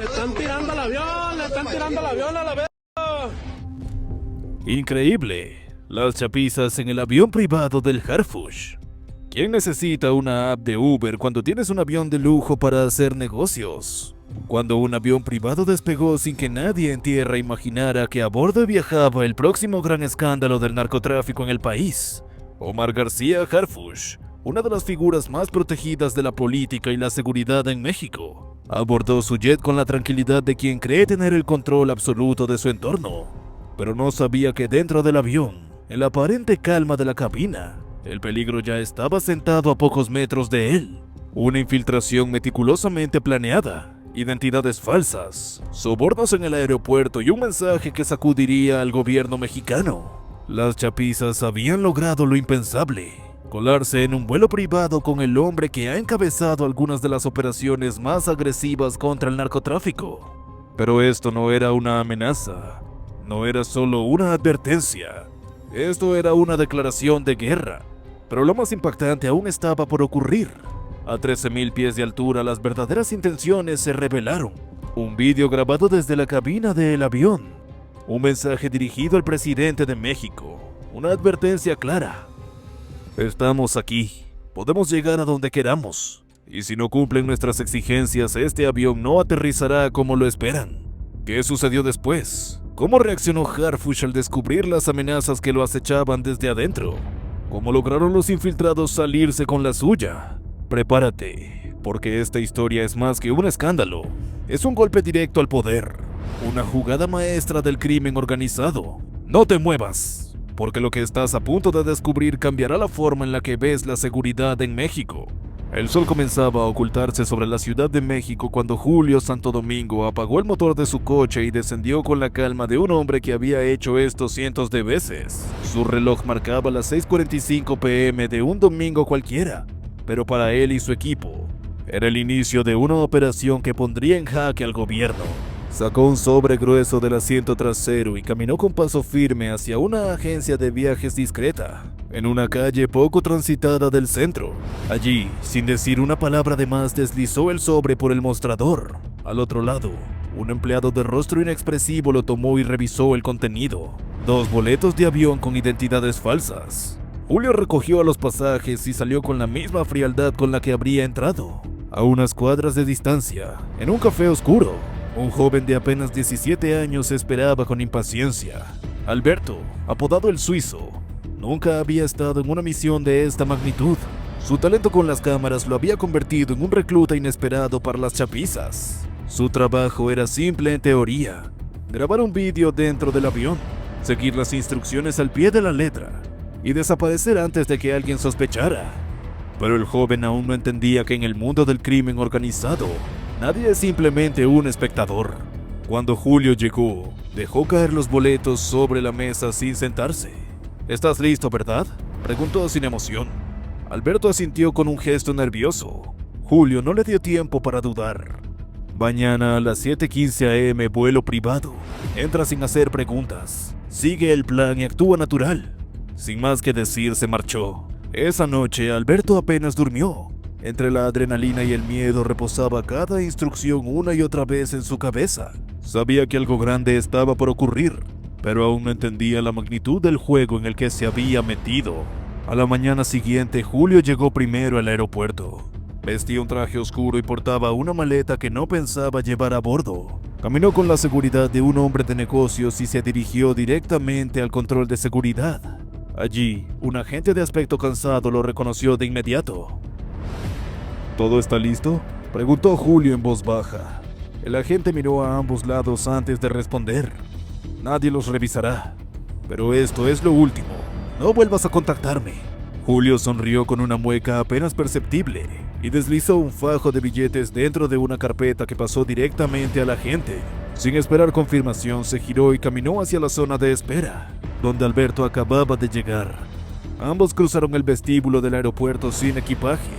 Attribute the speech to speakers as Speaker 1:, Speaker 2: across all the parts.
Speaker 1: Le están tirando al avión, le están tirando al avión a la vez.
Speaker 2: Increíble. Las chapizas en el avión privado del Harfush. ¿Quién necesita una app de Uber cuando tienes un avión de lujo para hacer negocios? Cuando un avión privado despegó sin que nadie en tierra imaginara que a bordo viajaba el próximo gran escándalo del narcotráfico en el país, Omar García Harfush, una de las figuras más protegidas de la política y la seguridad en México, abordó su jet con la tranquilidad de quien cree tener el control absoluto de su entorno, pero no sabía que dentro del avión, en la aparente calma de la cabina, el peligro ya estaba sentado a pocos metros de él. Una infiltración meticulosamente planeada, identidades falsas, sobornos en el aeropuerto y un mensaje que sacudiría al gobierno mexicano. Las chapizas habían logrado lo impensable: colarse en un vuelo privado con el hombre que ha encabezado algunas de las operaciones más agresivas contra el narcotráfico. Pero esto no era una amenaza, no era solo una advertencia, esto era una declaración de guerra. Pero lo más impactante aún estaba por ocurrir. A 13,000 pies de altura, las verdaderas intenciones se revelaron. Un vídeo grabado desde la cabina del avión. Un mensaje dirigido al presidente de México. Una advertencia clara. Estamos aquí. Podemos llegar a donde queramos. Y si no cumplen nuestras exigencias, este avión no aterrizará como lo esperan. ¿Qué sucedió después? ¿Cómo reaccionó Harfush al descubrir las amenazas que lo acechaban desde adentro? ¿Cómo lograron los infiltrados salirse con la suya? Prepárate, porque esta historia es más que un escándalo. Es un golpe directo al poder, una jugada maestra del crimen organizado. No te muevas, porque lo que estás a punto de descubrir cambiará la forma en la que ves la seguridad en México. El sol comenzaba a ocultarse sobre la Ciudad de México cuando Julio Santo Domingo apagó el motor de su coche y descendió con la calma de un hombre que había hecho esto cientos de veces. Su reloj marcaba las 6:45 p.m. de un domingo cualquiera, pero para él y su equipo, era el inicio de una operación que pondría en jaque al gobierno. Sacó un sobre grueso del asiento trasero y caminó con paso firme hacia una agencia de viajes discreta, en una calle poco transitada del centro. Allí, sin decir una palabra de más, deslizó el sobre por el mostrador. Al otro lado, un empleado de rostro inexpresivo lo tomó y revisó el contenido. 2 boletos de avión con identidades falsas. Julio recogió a los pasajes y salió con la misma frialdad con la que habría entrado. A unas cuadras de distancia, en un café oscuro, un joven de apenas 17 años esperaba con impaciencia. Alberto, apodado el Suizo, nunca había estado en una misión de esta magnitud. Su talento con las cámaras lo había convertido en un recluta inesperado para las chapizas. Su trabajo era simple en teoría: grabar un vídeo dentro del avión, seguir las instrucciones al pie de la letra y desaparecer antes de que alguien sospechara. Pero el joven aún no entendía que en el mundo del crimen organizado, nadie es simplemente un espectador. Cuando Julio llegó, dejó caer los boletos sobre la mesa sin sentarse. ¿Estás listo, verdad?, preguntó sin emoción. Alberto asintió con un gesto nervioso. Julio no le dio tiempo para dudar. Mañana a las 7:15 a.m. vuelo privado. Entra sin hacer preguntas. Sigue el plan y actúa natural. Sin más que decir, se marchó. Esa noche, Alberto apenas durmió. Entre la adrenalina y el miedo reposaba cada instrucción una y otra vez en su cabeza. Sabía que algo grande estaba por ocurrir, pero aún no entendía la magnitud del juego en el que se había metido. A la mañana siguiente, Julio llegó primero al aeropuerto. Vestía un traje oscuro y portaba una maleta que no pensaba llevar a bordo. Caminó con la seguridad de un hombre de negocios y se dirigió directamente al control de seguridad. Allí, un agente de aspecto cansado lo reconoció de inmediato. ¿Todo está listo?, preguntó Julio en voz baja. El agente miró a ambos lados antes de responder. Nadie los revisará, pero esto es lo último. No vuelvas a contactarme. Julio sonrió con una mueca apenas perceptible y deslizó un fajo de billetes dentro de una carpeta que pasó directamente al agente. Sin esperar confirmación, se giró y caminó hacia la zona de espera, donde Alberto acababa de llegar. Ambos cruzaron el vestíbulo del aeropuerto sin equipaje,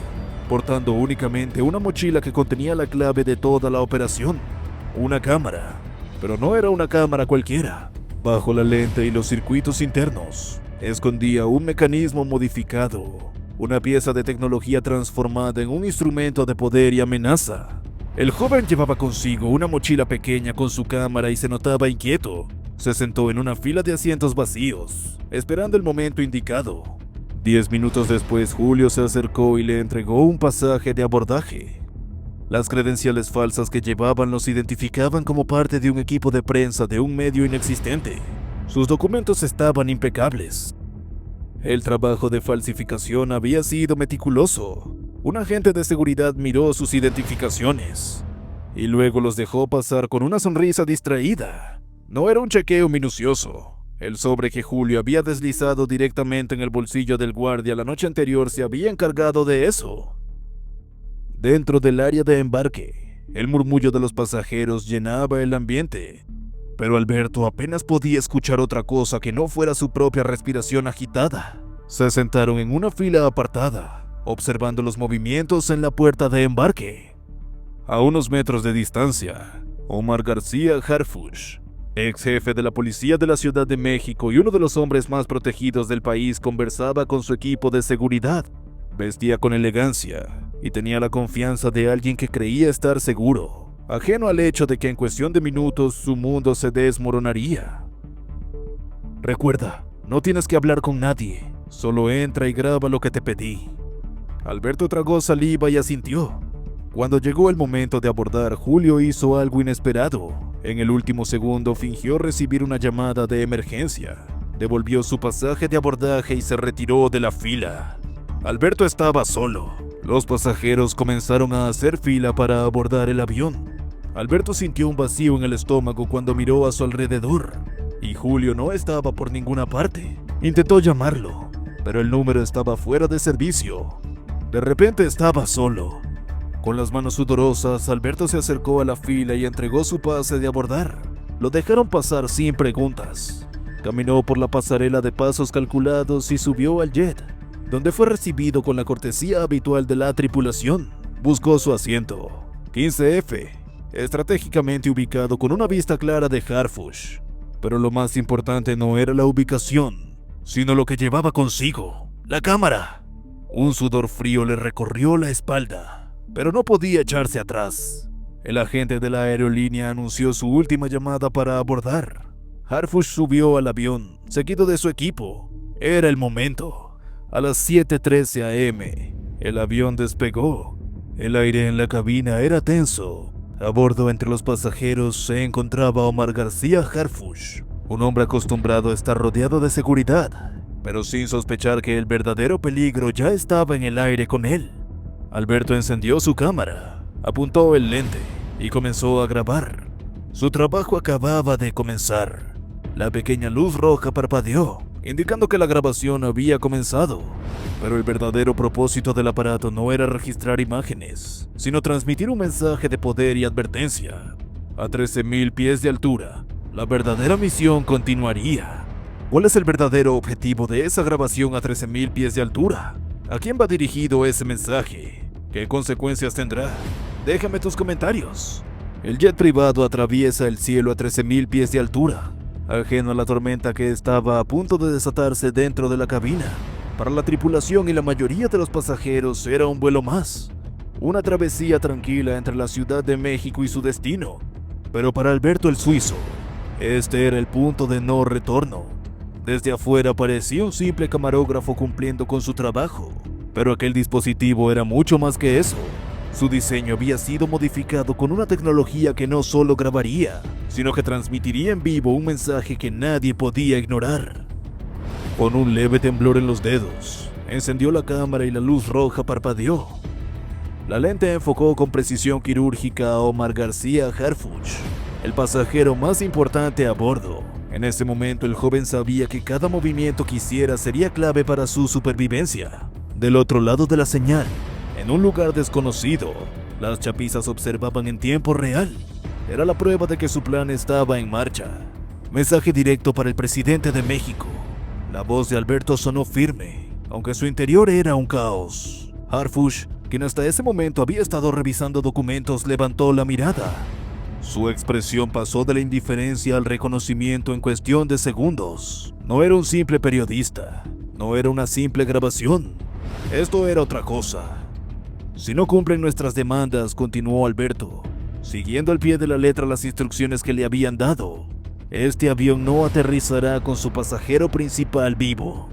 Speaker 2: portando únicamente una mochila que contenía la clave de toda la operación: una cámara. Pero no era una cámara cualquiera. Bajo la lente y los circuitos internos, escondía un mecanismo modificado, una pieza de tecnología transformada en un instrumento de poder y amenaza. El joven llevaba consigo una mochila pequeña con su cámara y se notaba inquieto. Se sentó en una fila de asientos vacíos, esperando el momento indicado. 10 minutos después, Julio se acercó y le entregó un pasaje de abordaje. Las credenciales falsas que llevaban los identificaban como parte de un equipo de prensa de un medio inexistente. Sus documentos estaban impecables. El trabajo de falsificación había sido meticuloso. Un agente de seguridad miró sus identificaciones y luego los dejó pasar con una sonrisa distraída. No era un chequeo minucioso. El sobre que Julio había deslizado directamente en el bolsillo del guardia la noche anterior se había encargado de eso. Dentro del área de embarque, el murmullo de los pasajeros llenaba el ambiente, pero Alberto apenas podía escuchar otra cosa que no fuera su propia respiración agitada. Se sentaron en una fila apartada, observando los movimientos en la puerta de embarque. A unos metros de distancia, Omar García Harfuch, ex jefe de la policía de la Ciudad de México y uno de los hombres más protegidos del país, conversaba con su equipo de seguridad. Vestía con elegancia y tenía la confianza de alguien que creía estar seguro, ajeno al hecho de que en cuestión de minutos su mundo se desmoronaría. Recuerda, no tienes que hablar con nadie, solo entra y graba lo que te pedí. Alberto tragó saliva y asintió. Cuando llegó el momento de abordar, Julio hizo algo inesperado. En el último segundo fingió recibir una llamada de emergencia, devolvió su pasaje de abordaje y se retiró de la fila. Alberto estaba solo. Los pasajeros comenzaron a hacer fila para abordar el avión. Alberto sintió un vacío en el estómago cuando miró a su alrededor, y Julio no estaba por ninguna parte. Intentó llamarlo, pero el número estaba fuera de servicio. De repente estaba solo. Con las manos sudorosas, Alberto se acercó a la fila y entregó su pase de abordar. Lo dejaron pasar sin preguntas. Caminó por la pasarela de pasos calculados y subió al jet, donde fue recibido con la cortesía habitual de la tripulación. Buscó su asiento, 15F, estratégicamente ubicado con una vista clara de Harfuch. Pero lo más importante no era la ubicación, sino lo que llevaba consigo, la cámara. Un sudor frío le recorrió la espalda, pero no podía echarse atrás. El agente de la aerolínea anunció su última llamada para abordar. Harfuch subió al avión, seguido de su equipo. Era el momento. A las 7:13 am, el avión despegó. El aire en la cabina era tenso. A bordo, entre los pasajeros, se encontraba Omar García Harfuch, un hombre acostumbrado a estar rodeado de seguridad, pero sin sospechar que el verdadero peligro ya estaba en el aire con él. Alberto encendió su cámara, apuntó el lente y comenzó a grabar. Su trabajo acababa de comenzar. La pequeña luz roja parpadeó, indicando que la grabación había comenzado. Pero el verdadero propósito del aparato no era registrar imágenes, sino transmitir un mensaje de poder y advertencia. A 13,000 pies de altura, la verdadera misión continuaría. ¿Cuál es el verdadero objetivo de esa grabación a 13,000 pies de altura? ¿A quién va dirigido ese mensaje? ¿Qué consecuencias tendrá? Déjame tus comentarios. El jet privado atraviesa el cielo a 13,000 pies de altura, ajeno a la tormenta que estaba a punto de desatarse dentro de la cabina. Para la tripulación y la mayoría de los pasajeros era un vuelo más, una travesía tranquila entre la Ciudad de México y su destino. Pero para Alberto el Suizo, este era el punto de no retorno. Desde afuera parecía un simple camarógrafo cumpliendo con su trabajo, pero aquel dispositivo era mucho más que eso. Su diseño había sido modificado con una tecnología que no solo grabaría, sino que transmitiría en vivo un mensaje que nadie podía ignorar. Con un leve temblor en los dedos, encendió la cámara y la luz roja parpadeó. La lente enfocó con precisión quirúrgica a Omar García Harfuch, el pasajero más importante a bordo. En ese momento el joven sabía que cada movimiento que hiciera sería clave para su supervivencia. Del otro lado de la señal, en un lugar desconocido, las chapizas observaban en tiempo real. Era la prueba de que su plan estaba en marcha. Mensaje directo para el presidente de México. La voz de Alberto sonó firme, aunque su interior era un caos. Harfuch, quien hasta ese momento había estado revisando documentos, levantó la mirada. Su expresión pasó de la indiferencia al reconocimiento en cuestión de segundos. No era un simple periodista, no era una simple grabación. Esto era otra cosa. Si no cumplen nuestras demandas, continuó Alberto, siguiendo al pie de la letra las instrucciones que le habían dado, este avión no aterrizará con su pasajero principal vivo.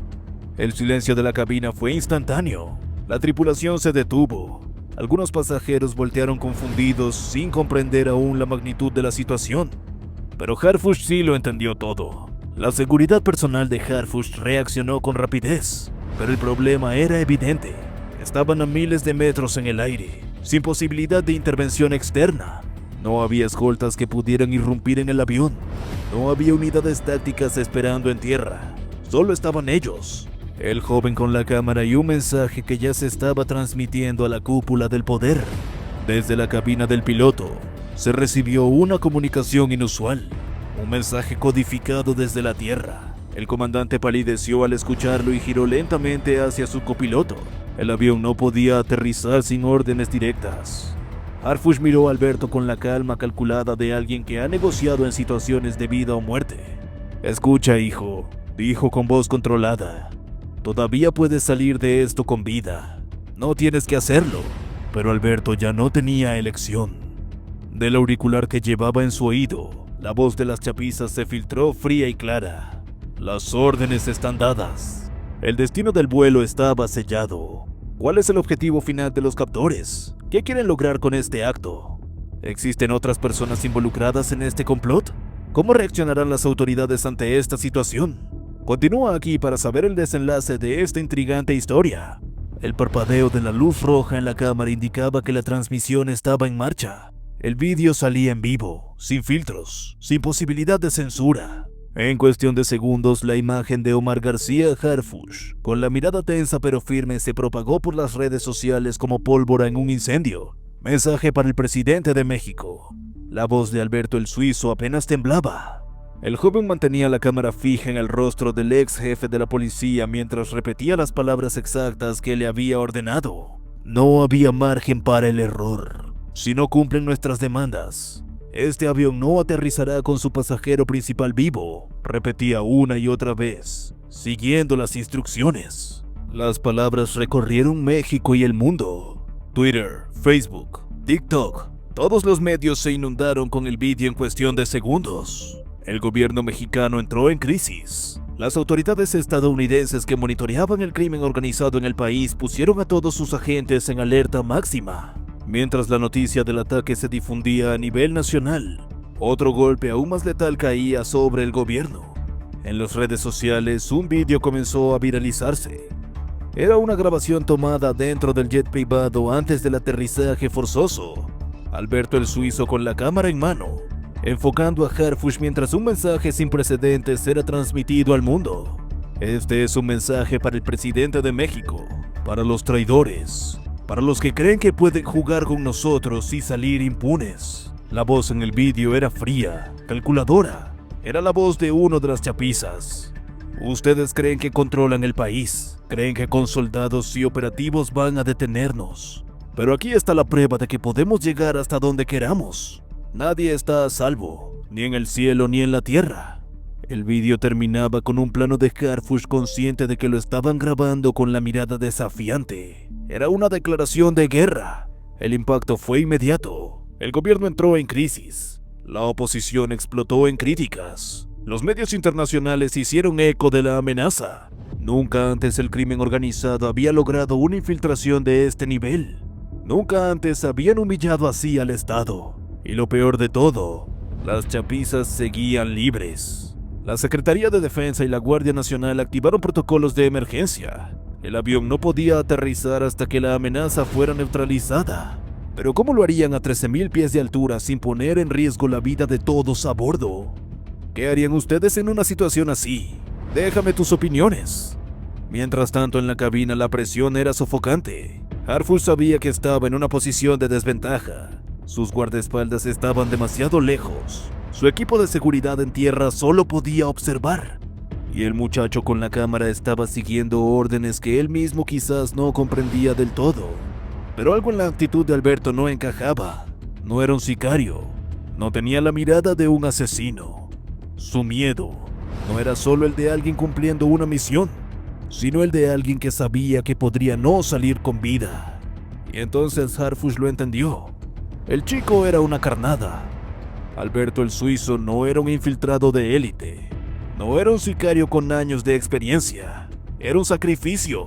Speaker 2: El silencio de la cabina fue instantáneo. La tripulación se detuvo. Algunos pasajeros voltearon confundidos sin comprender aún la magnitud de la situación. Pero Harfush sí lo entendió todo. La seguridad personal de Harfush reaccionó con rapidez, pero el problema era evidente. Estaban a miles de metros en el aire, sin posibilidad de intervención externa. No había escoltas que pudieran irrumpir en el avión. No había unidades tácticas esperando en tierra. Solo estaban ellos, el joven con la cámara y un mensaje que ya se estaba transmitiendo a la cúpula del poder. Desde la cabina del piloto se recibió una comunicación inusual, un mensaje codificado desde la tierra. El comandante palideció al escucharlo y giró lentamente hacia su copiloto. El avión no podía aterrizar sin órdenes directas. Harfush miró a Alberto con la calma calculada de alguien que ha negociado en situaciones de vida o muerte. «Escucha, hijo», dijo con voz controlada. «Todavía puedes salir de esto con vida. No tienes que hacerlo». Pero Alberto ya no tenía elección. Del auricular que llevaba en su oído, la voz de las chapizas se filtró fría y clara. «Las órdenes están dadas. El destino del vuelo estaba sellado. ¿Cuál es el objetivo final de los captores? ¿Qué quieren lograr con este acto? ¿Existen otras personas involucradas en este complot? ¿Cómo reaccionarán las autoridades ante esta situación? Continúa aquí para saber el desenlace de esta intrigante historia». El parpadeo de la luz roja en la cámara indicaba que la transmisión estaba en marcha. El vídeo salía en vivo, sin filtros, sin posibilidad de censura. En cuestión de segundos, la imagen de Omar García Harfush, con la mirada tensa pero firme, se propagó por las redes sociales como pólvora en un incendio. Mensaje para el presidente de México. La voz de Alberto el Suizo apenas temblaba. El joven mantenía la cámara fija en el rostro del ex jefe de la policía mientras repetía las palabras exactas que le había ordenado. No había margen para el error. Si no cumplen nuestras demandas, este avión no aterrizará con su pasajero principal vivo, repetía una y otra vez, siguiendo las instrucciones. Las palabras recorrieron México y el mundo. Twitter, Facebook, TikTok, todos los medios se inundaron con el vídeo en cuestión de segundos. El gobierno mexicano entró en crisis. Las autoridades estadounidenses que monitoreaban el crimen organizado en el país pusieron a todos sus agentes en alerta máxima. Mientras la noticia del ataque se difundía a nivel nacional, otro golpe aún más letal caía sobre el gobierno. En las redes sociales, un vídeo comenzó a viralizarse. Era una grabación tomada dentro del jet privado antes del aterrizaje forzoso. Alberto el Suizo con la cámara en mano, enfocando a Harfush mientras un mensaje sin precedentes era transmitido al mundo. Este es un mensaje para el presidente de México, para los traidores, para los que creen que pueden jugar con nosotros y salir impunes. La voz en el vídeo era fría, calculadora. Era la voz de uno de las chapizas. Ustedes creen que controlan el país, creen que con soldados y operativos van a detenernos. Pero aquí está la prueba de que podemos llegar hasta donde queramos. Nadie está a salvo, ni en el cielo ni en la tierra. El vídeo terminaba con un plano de Harfush consciente de que lo estaban grabando con la mirada desafiante. Era una declaración de guerra. El impacto fue inmediato. El gobierno entró en crisis. La oposición explotó en críticas. Los medios internacionales hicieron eco de la amenaza. Nunca antes el crimen organizado había logrado una infiltración de este nivel. Nunca antes habían humillado así al Estado. Y lo peor de todo, las chapizas seguían libres. La Secretaría de Defensa y la Guardia Nacional activaron protocolos de emergencia. El avión no podía aterrizar hasta que la amenaza fuera neutralizada. Pero ¿cómo lo harían a 13,000 pies de altura sin poner en riesgo la vida de todos a bordo? ¿Qué harían ustedes en una situación así? Déjame tus opiniones. Mientras tanto, en la cabina la presión era sofocante. Harfush sabía que estaba en una posición de desventaja. Sus guardaespaldas estaban demasiado lejos. Su equipo de seguridad en tierra solo podía observar. Y el muchacho con la cámara estaba siguiendo órdenes que él mismo quizás no comprendía del todo. Pero algo en la actitud de Alberto no encajaba. No era un sicario. No tenía la mirada de un asesino. Su miedo no era solo el de alguien cumpliendo una misión, sino el de alguien que sabía que podría no salir con vida. Y entonces Harfush lo entendió. El chico era una carnada. Alberto el suizo no era un infiltrado de élite. No era un sicario con años de experiencia. Era un sacrificio.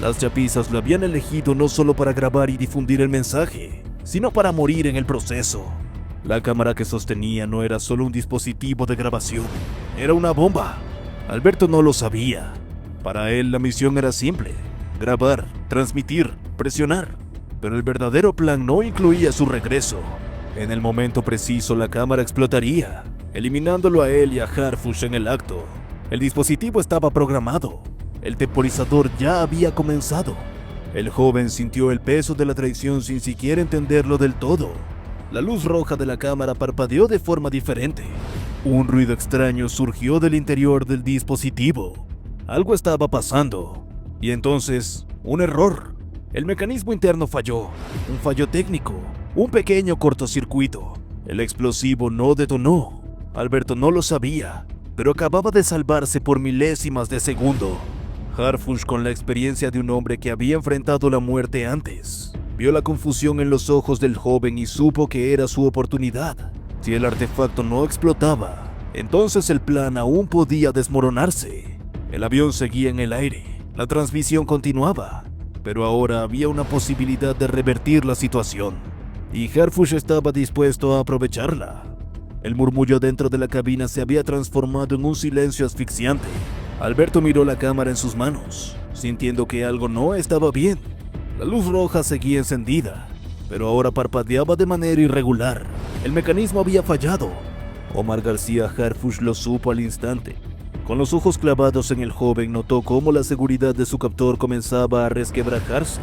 Speaker 2: Las chapizas lo habían elegido no solo para grabar y difundir el mensaje, sino para morir en el proceso. La cámara que sostenía no era solo un dispositivo de grabación, era una bomba. Alberto no lo sabía. Para él la misión era simple: grabar, transmitir, presionar. Pero el verdadero plan no incluía su regreso. En el momento preciso la cámara explotaría, eliminándolo a él y a Harfush en el acto. El dispositivo estaba programado. El temporizador ya había comenzado. El joven sintió el peso de la traición sin siquiera entenderlo del todo. La luz roja de la cámara parpadeó de forma diferente. Un ruido extraño surgió del interior del dispositivo. Algo estaba pasando. Y entonces, un error. El mecanismo interno falló. Un fallo técnico. Un pequeño cortocircuito. El explosivo no detonó. Alberto no lo sabía, pero acababa de salvarse por milésimas de segundo. Harfush, con la experiencia de un hombre que había enfrentado la muerte antes, vio la confusión en los ojos del joven y supo que era su oportunidad. Si el artefacto no explotaba, entonces el plan aún podía desmoronarse. El avión seguía en el aire, la transmisión continuaba, pero ahora había una posibilidad de revertir la situación, y Harfush estaba dispuesto a aprovecharla. El murmullo dentro de la cabina se había transformado en un silencio asfixiante. Alberto miró la cámara en sus manos, sintiendo que algo no estaba bien. La luz roja seguía encendida, pero ahora parpadeaba de manera irregular. El mecanismo había fallado. Omar García Harfush lo supo al instante. Con los ojos clavados en el joven, notó cómo la seguridad de su captor comenzaba a resquebrajarse.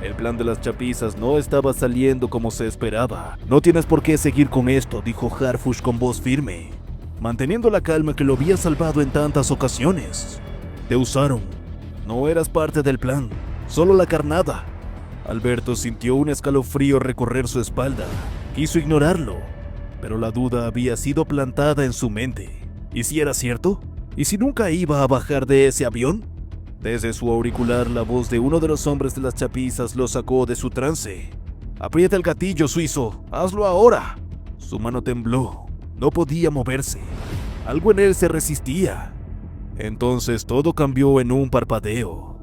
Speaker 2: El plan de las chapizas no estaba saliendo como se esperaba. No tienes por qué seguir con esto, dijo Harfush con voz firme, manteniendo la calma que lo había salvado en tantas ocasiones. Te usaron. No eras parte del plan, solo la carnada. Alberto sintió un escalofrío recorrer su espalda. Quiso ignorarlo, pero la duda había sido plantada en su mente. ¿Y si era cierto? ¿Y si nunca iba a bajar de ese avión? Desde su auricular, la voz de uno de los hombres de las chapizas lo sacó de su trance. Aprieta el gatillo, suizo. ¡Hazlo ahora! Su mano tembló. No podía moverse. Algo en él se resistía. Entonces todo cambió en un parpadeo.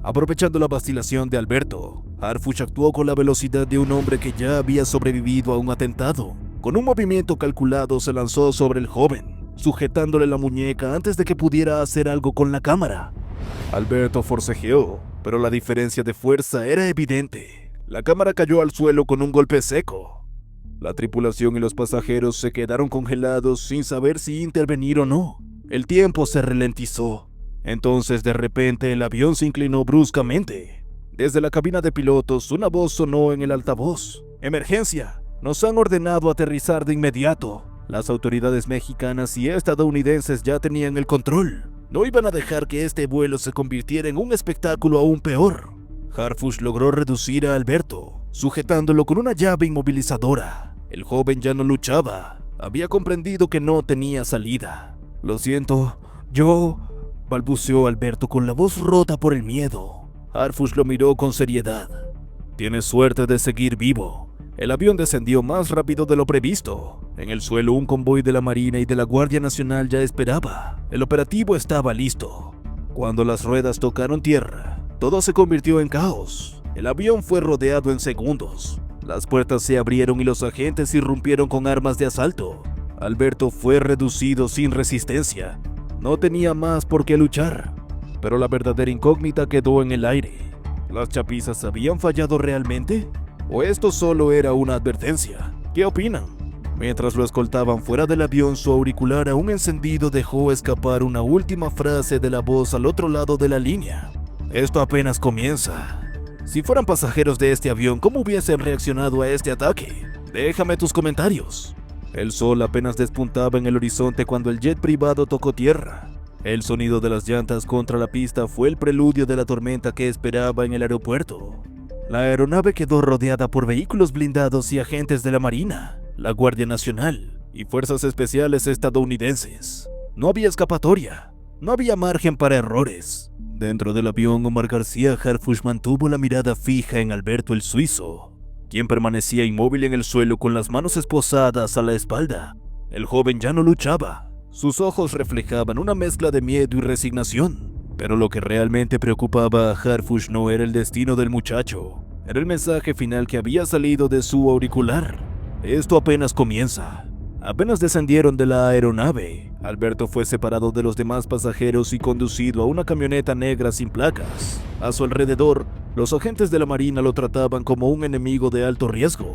Speaker 2: Aprovechando la vacilación de Alberto, Harfush actuó con la velocidad de un hombre que ya había sobrevivido a un atentado. Con un movimiento calculado se lanzó sobre el joven, sujetándole la muñeca antes de que pudiera hacer algo con la cámara. Alberto forcejeó, pero la diferencia de fuerza era evidente. La cámara cayó al suelo con un golpe seco. La tripulación y los pasajeros se quedaron congelados sin saber si intervenir o no. El tiempo se ralentizó. Entonces, de repente, el avión se inclinó bruscamente. Desde la cabina de pilotos, una voz sonó en el altavoz. ¡Emergencia! Nos han ordenado aterrizar de inmediato. Las autoridades mexicanas y estadounidenses ya tenían el control. No iban a dejar que este vuelo se convirtiera en un espectáculo aún peor. Harfush logró reducir a Alberto, sujetándolo con una llave inmovilizadora. El joven ya no luchaba. Había comprendido que no tenía salida. Lo siento, balbuceó Alberto con la voz rota por el miedo. Harfush lo miró con seriedad. Tienes suerte de seguir vivo. El avión descendió más rápido de lo previsto. En el suelo, un convoy de la Marina y de la Guardia Nacional ya esperaba. El operativo estaba listo. Cuando las ruedas tocaron tierra, todo se convirtió en caos. El avión fue rodeado en segundos. Las puertas se abrieron y los agentes irrumpieron con armas de asalto. Alberto fue reducido sin resistencia. No tenía más por qué luchar. Pero la verdadera incógnita quedó en el aire. ¿Las chapizas habían fallado realmente? ¿O esto solo era una advertencia? ¿Qué opinan? Mientras lo escoltaban fuera del avión, su auricular aún encendido dejó escapar una última frase de la voz al otro lado de la línea. Esto apenas comienza. Si fueran pasajeros de este avión, ¿cómo hubiesen reaccionado a este ataque? Déjame tus comentarios. El sol apenas despuntaba en el horizonte cuando el jet privado tocó tierra. El sonido de las llantas contra la pista fue el preludio de la tormenta que esperaba en el aeropuerto. La aeronave quedó rodeada por vehículos blindados y agentes de la Marina, la Guardia Nacional y fuerzas especiales estadounidenses. No había escapatoria. No había margen para errores. Dentro del avión, Omar García Harfuch mantuvo la mirada fija en Alberto el suizo, quien permanecía inmóvil en el suelo con las manos esposadas a la espalda. El joven ya no luchaba. Sus ojos reflejaban una mezcla de miedo y resignación. Pero lo que realmente preocupaba a Harfuch no era el destino del muchacho. Era el mensaje final que había salido de su auricular. Esto apenas comienza. Apenas descendieron de la aeronave, Alberto fue separado de los demás pasajeros y conducido a una camioneta negra sin placas. A su alrededor, los agentes de la Marina lo trataban como un enemigo de alto riesgo,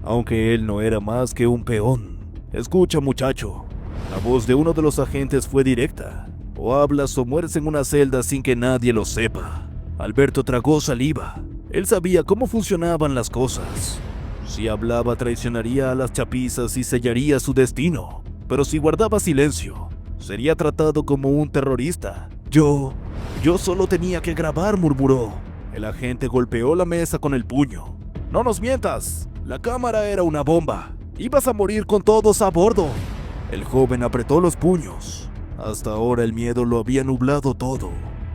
Speaker 2: aunque él no era más que un peón. Escucha, muchacho. La voz de uno de los agentes fue directa. O hablas o mueres en una celda sin que nadie lo sepa. Alberto tragó saliva. Él sabía cómo funcionaban las cosas. Si hablaba, traicionaría a las chapizas y sellaría su destino. Pero si guardaba silencio, sería tratado como un terrorista. Yo solo tenía que grabar, murmuró. El agente golpeó la mesa con el puño. No nos mientas, la cámara era una bomba. Ibas a morir con todos a bordo. El joven apretó los puños. Hasta ahora el miedo lo había nublado todo,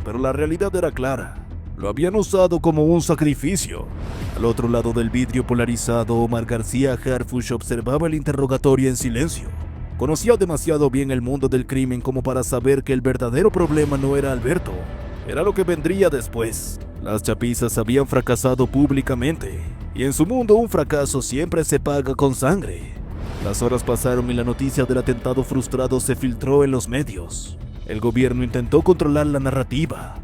Speaker 2: pero la realidad era clara. Lo habían usado como un sacrificio. Al otro lado del vidrio polarizado, Omar García Harfuch observaba el interrogatorio en silencio. Conocía demasiado bien el mundo del crimen como para saber que el verdadero problema no era Alberto, era lo que vendría después. Las chapizas habían fracasado públicamente, y en su mundo un fracaso siempre se paga con sangre. Las horas pasaron y la noticia del atentado frustrado se filtró en los medios. El gobierno intentó controlar la narrativa,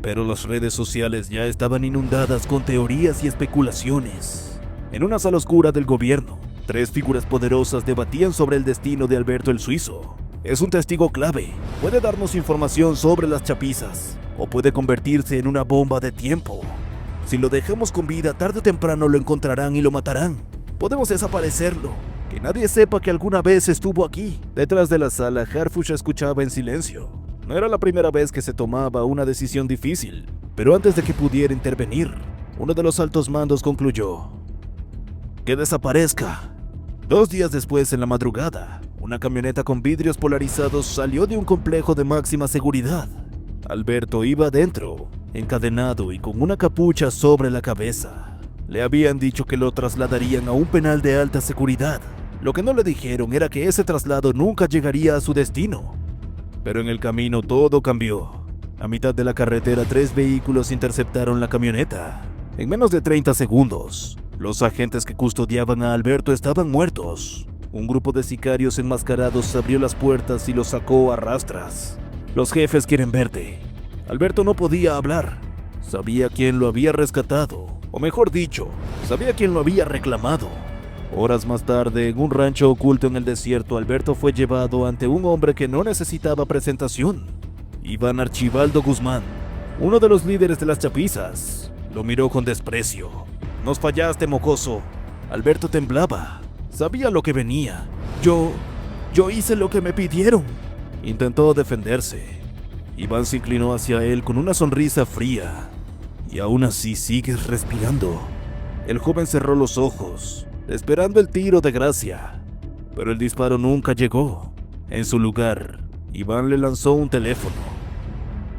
Speaker 2: pero las redes sociales ya estaban inundadas con teorías y especulaciones. En una sala oscura del gobierno, 3 figuras poderosas debatían sobre el destino de Alberto el suizo. Es un testigo clave, puede darnos información sobre las chapizas, o puede convertirse en una bomba de tiempo. Si lo dejamos con vida, tarde o temprano lo encontrarán y lo matarán. Podemos desaparecerlo, que nadie sepa que alguna vez estuvo aquí. Detrás de la sala, Harfuch escuchaba en silencio. No era la primera vez que se tomaba una decisión difícil, pero antes de que pudiera intervenir, uno de los altos mandos concluyó: que desaparezca. 2 días después, en la madrugada, una camioneta con vidrios polarizados salió de un complejo de máxima seguridad. Alberto iba adentro, encadenado y con una capucha sobre la cabeza. Le habían dicho que lo trasladarían a un penal de alta seguridad. Lo que no le dijeron era que ese traslado nunca llegaría a su destino. Pero en el camino todo cambió. A mitad de la carretera, 3 vehículos interceptaron la camioneta. En menos de 30 segundos, los agentes que custodiaban a Alberto estaban muertos. Un grupo de sicarios enmascarados abrió las puertas y lo sacó a rastras. Los jefes quieren verte. Alberto no podía hablar. Sabía quién lo había rescatado, o mejor dicho, sabía quién lo había reclamado. Horas más tarde, en un rancho oculto en el desierto, Alberto fue llevado ante un hombre que no necesitaba presentación. Iván Archibaldo Guzmán, uno de los líderes de las chapizas. Lo miró con desprecio. Nos fallaste, mocoso. Alberto temblaba. Sabía lo que venía. Yo hice lo que me pidieron. Intentó defenderse. Iván se inclinó hacia él con una sonrisa fría. Y aún así sigues respirando. El joven cerró los ojos, esperando el tiro de gracia, pero el disparo nunca llegó. En su lugar, Iván le lanzó un teléfono.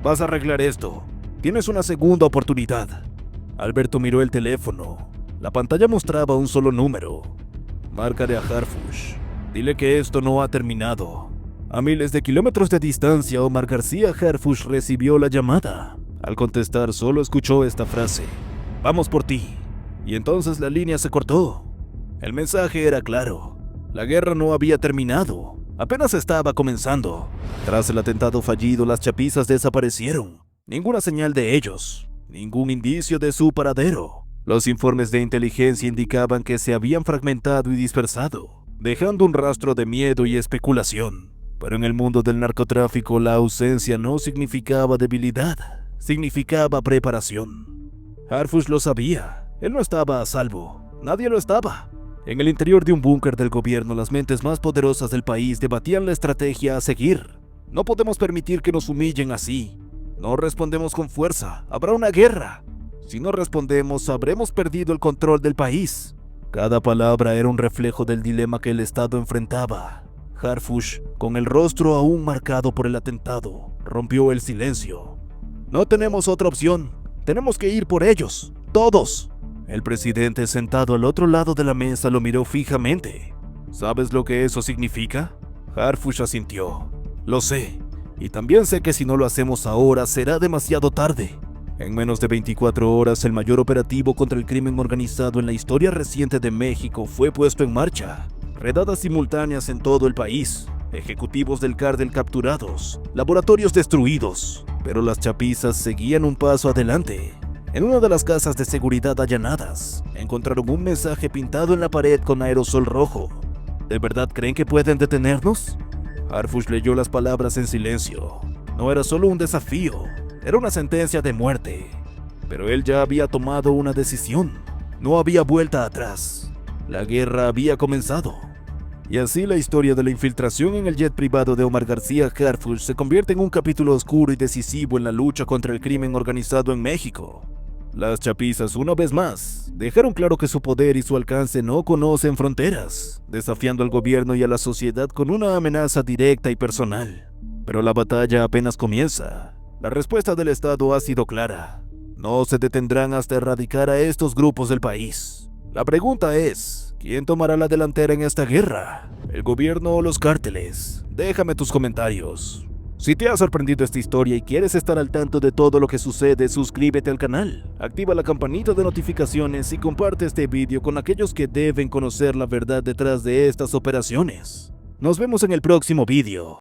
Speaker 2: Vas a arreglar esto. Tienes una segunda oportunidad. Alberto miró el teléfono. La pantalla mostraba un solo número. Márcale a Harfuch. Dile que esto no ha terminado. A miles de kilómetros de distancia, Omar García Harfuch recibió la llamada. Al contestar, solo escuchó esta frase: vamos por ti. Y entonces la línea se cortó. El mensaje era claro. La guerra no había terminado. Apenas estaba comenzando. Tras el atentado fallido, las chapizas desaparecieron. Ninguna señal de ellos. Ningún indicio de su paradero. Los informes de inteligencia indicaban que se habían fragmentado y dispersado, dejando un rastro de miedo y especulación. Pero en el mundo del narcotráfico, la ausencia no significaba debilidad, significaba preparación. Harfuch lo sabía. Él no estaba a salvo. Nadie lo estaba. En el interior de un búnker del gobierno, las mentes más poderosas del país debatían la estrategia a seguir. No podemos permitir que nos humillen así. No respondemos con fuerza, habrá una guerra. Si no respondemos, habremos perdido el control del país. Cada palabra era un reflejo del dilema que el Estado enfrentaba. Harfush, con el rostro aún marcado por el atentado, rompió el silencio. No tenemos otra opción. Tenemos que ir por ellos. Todos. El presidente sentado al otro lado de la mesa lo miró fijamente. ¿Sabes lo que eso significa? Harfush asintió. Lo sé. Y también sé que si no lo hacemos ahora será demasiado tarde. En menos de 24 horas, el mayor operativo contra el crimen organizado en la historia reciente de México fue puesto en marcha. Redadas simultáneas en todo el país, ejecutivos del cártel capturados, laboratorios destruidos, pero las chapizas seguían un paso adelante. En una de las casas de seguridad allanadas, encontraron un mensaje pintado en la pared con aerosol rojo. ¿De verdad creen que pueden detenernos? Harfush leyó las palabras en silencio. No era solo un desafío, era una sentencia de muerte. Pero él ya había tomado una decisión. No había vuelta atrás. La guerra había comenzado. Y así la historia de la infiltración en el jet privado de Omar García Harfush se convierte en un capítulo oscuro y decisivo en la lucha contra el crimen organizado en México. Las chapizas, una vez más, dejaron claro que su poder y su alcance no conocen fronteras, desafiando al gobierno y a la sociedad con una amenaza directa y personal. Pero la batalla apenas comienza. La respuesta del Estado ha sido clara. No se detendrán hasta erradicar a estos grupos del país. La pregunta es, ¿quién tomará la delantera en esta guerra? ¿El gobierno o los cárteles? Déjame tus comentarios. Si te ha sorprendido esta historia y quieres estar al tanto de todo lo que sucede, suscríbete al canal, activa la campanita de notificaciones y comparte este video con aquellos que deben conocer la verdad detrás de estas operaciones. Nos vemos en el próximo video.